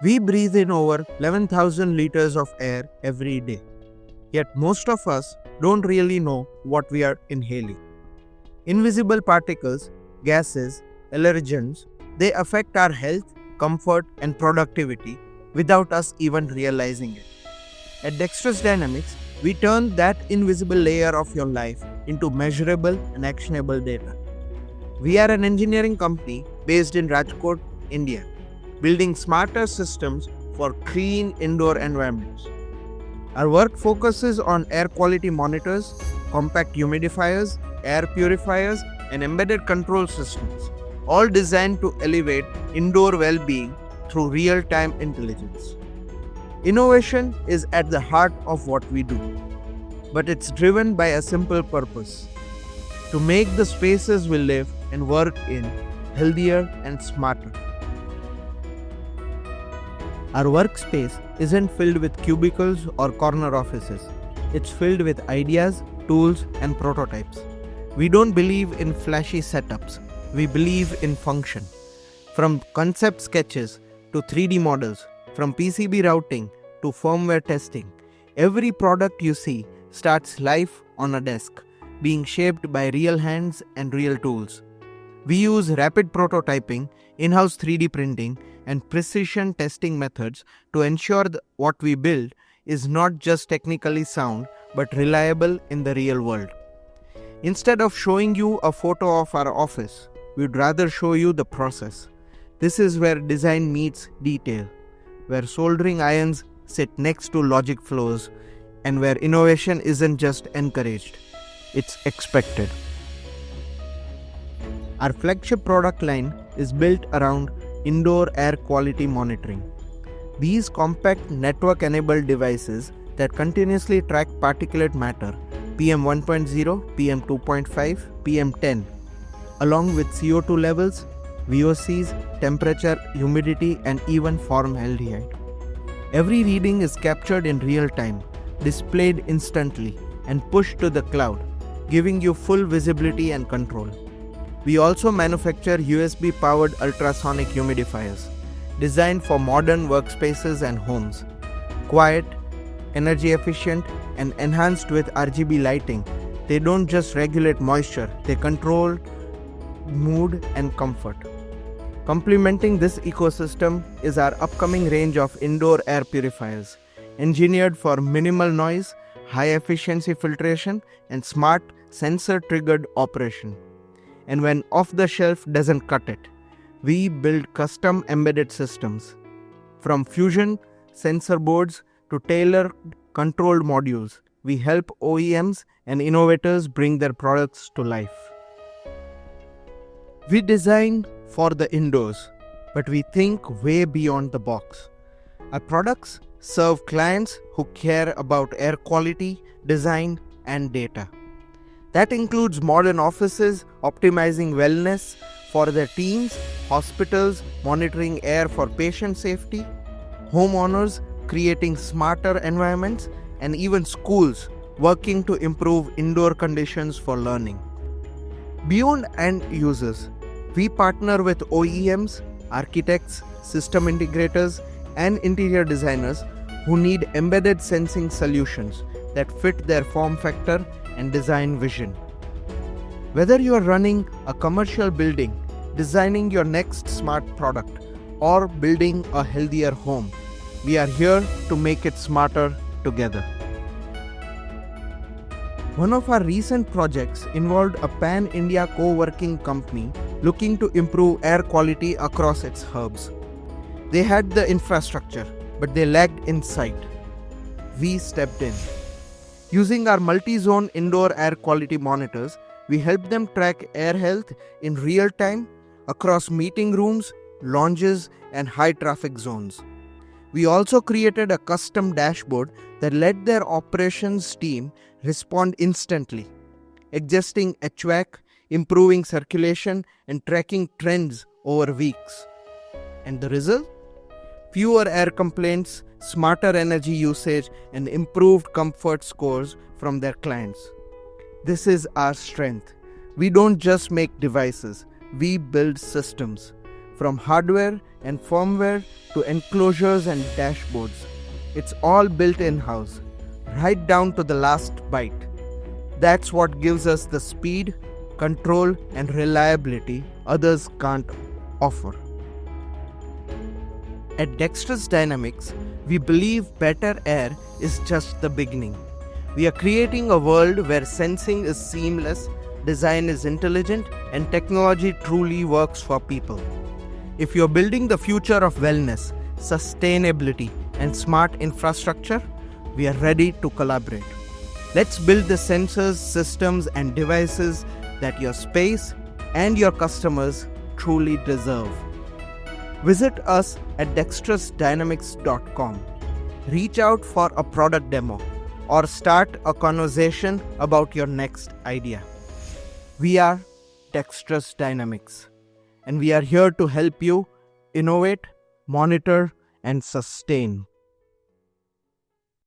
We breathe in over 11,000 liters of air every day. Yet most of us don't really know what we are inhaling. Invisible particles, gases, allergens, they affect our health, comfort, and productivity without us even realizing it. At Dexterous Dynamics, we turn that invisible layer of your life into measurable and actionable data. We are an engineering company based in Rajkot, India, building smarter systems for clean indoor environments. Our work focuses on air quality monitors, compact humidifiers, air purifiers, and embedded control systems, all designed to elevate indoor well-being through real-time intelligence. Innovation is at the heart of what we do, but it's driven by a simple purpose: to make the spaces we live and work in healthier and smarter. Our workspace isn't filled with cubicles or corner offices. It's filled with ideas, tools, and prototypes. We don't believe in flashy setups. We believe in function. From concept sketches to 3D models, from PCB routing to firmware testing, every product you see starts life on a desk, being shaped by real hands and real tools. We use rapid prototyping, in-house 3D printing, and precision testing methods to ensure that what we build is not just technically sound but reliable in the real world. Instead of showing you a photo of our office, we'd rather show you the process. This is where design meets detail, where soldering irons sit next to logic flows, and where innovation isn't just encouraged, it's expected. Our flagship product line is built around indoor air quality monitoring. These compact network-enabled devices that continuously track particulate matter, PM 1.0, PM 2.5, PM 10, along with CO2 levels, VOCs, temperature, humidity, and even formaldehyde. Every reading is captured in real time, displayed instantly, and pushed to the cloud, giving you full visibility and control. We also manufacture USB-powered ultrasonic humidifiers, designed for modern workspaces and homes. Quiet, energy efficient, and enhanced with RGB lighting, they don't just regulate moisture, they control mood and comfort. Complementing this ecosystem is our upcoming range of indoor air purifiers, engineered for minimal noise, high-efficiency filtration, and smart sensor-triggered operation. And when off-the-shelf doesn't cut it, we build custom embedded systems. From fusion sensor boards to tailored controlled modules, we help OEMs and innovators bring their products to life. We design for the indoors, but we think way beyond the box. Our products serve clients who care about air quality, design, and data. That includes modern offices optimizing wellness for their teams, hospitals monitoring air for patient safety, homeowners creating smarter environments, and even schools working to improve indoor conditions for learning. Beyond end users, we partner with OEMs, architects, system integrators, and interior designers who need embedded sensing solutions that fit their form factor and design vision. Whether you are running a commercial building, designing your next smart product, or building a healthier home, we are here to make it smarter together. One of our recent projects involved a pan-India co-working company looking to improve air quality across its hubs. They had the infrastructure, but they lacked insight. We stepped in. Using our multi-zone indoor air quality monitors, we helped them track air health in real time across meeting rooms, lounges, and high-traffic zones. We also created a custom dashboard that let their operations team respond instantly, adjusting HVAC, improving circulation, and tracking trends over weeks. And the result? Fewer air complaints, smarter energy usage, and improved comfort scores from their clients. This is our strength. We don't just make devices, we build systems. from hardware and firmware to enclosures and dashboards. It's all built in-house, right down to the last byte. That's what gives us the speed, control, and reliability others can't offer. At Dexterous Dynamics, we believe better air is just the beginning. We are creating a world where sensing is seamless, design is intelligent, and technology truly works for people. If you're building the future of wellness, sustainability, and smart infrastructure, we are ready to collaborate. Let's build the sensors, systems, and devices that your space and your customers truly deserve. Visit us at dexterousdynamics.com. Reach out for a product demo or start a conversation about your next idea. We are Dexterous Dynamics, and we are here to help you innovate, monitor, and sustain.